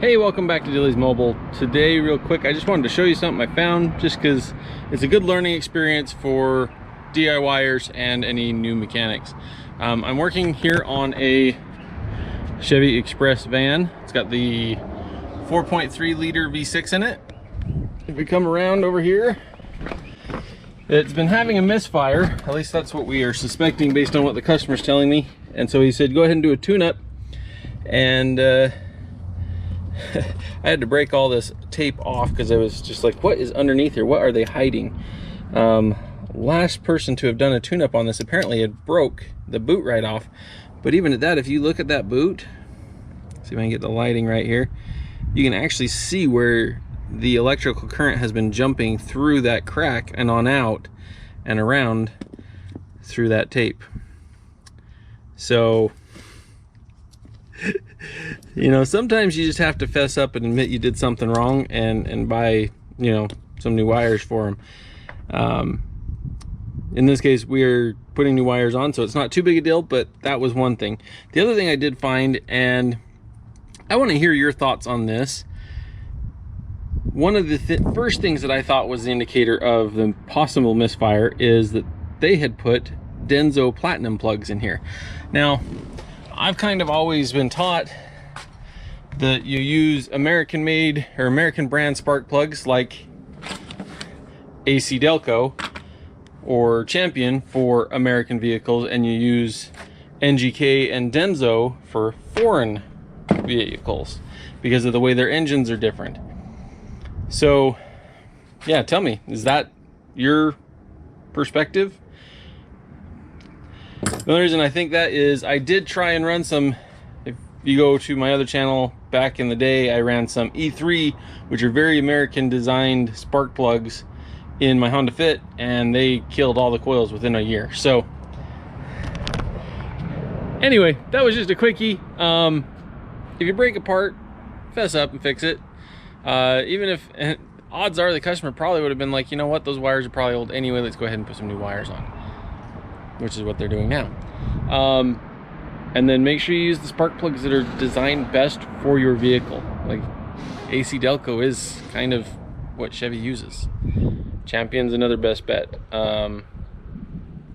Hey, welcome back to Dillys Mobile. Today, real quick, I just wanted to show you something I found just because it's a good learning experience for DIYers and any new mechanics. I'm working here on a Chevy Express van. It's got the 4.3 liter V6 in it. If we come around over here, it's been having a misfire. At least that's what we are suspecting based on what the customer's telling me. And so he said, go ahead and do a tune-up. And I had to break all this tape off because I was just like, what is underneath here? What are they hiding? Last person to have done a tune-up on this apparently had broke the boot right off. But even at that, if you look at that boot, see if I can get the lighting right here, you can actually see where the electrical current has been jumping through that crack and on out and around through that tape. So you know, sometimes you just have to fess up and admit you did something wrong and buy, you know, some new wires for them. In this case, we're putting new wires on, so it's not too big a deal, but that was one thing. The other thing I did find, and I want to hear your thoughts on this. One of the first things that I thought was the indicator of the possible misfire is that they had put Denso platinum plugs in here. Now, I've kind of always been taught that you use American made or American brand spark plugs like AC Delco or Champion for American vehicles, and you use NGK and Denso for foreign vehicles because of the way their engines are different. So yeah, tell me, is that your perspective? The only reason I think that is I did try and run some, if you go to my other channel back in the day, I ran some E3, which are very American designed spark plugs in my Honda Fit, and they killed all the coils within a year. So anyway, that was just a quickie. If you break a part, fess up and fix it. Even if, odds are the customer probably would have been like, you know what, those wires are probably old anyway, let's go ahead and put some new wires on, which is what they're doing now. And then make sure you use the spark plugs that are designed best for your vehicle. Like AC Delco is kind of what Chevy uses. Champion's another best bet.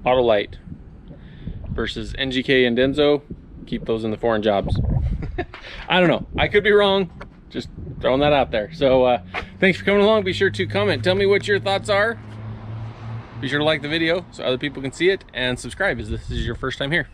Autolite versus NGK and Denso, keep those in the foreign jobs. I don't know, I could be wrong, just throwing that out there. So thanks for coming along. Be sure to comment, tell me what your thoughts are. Be sure to like the video so other people can see it, and subscribe if this is your first time here.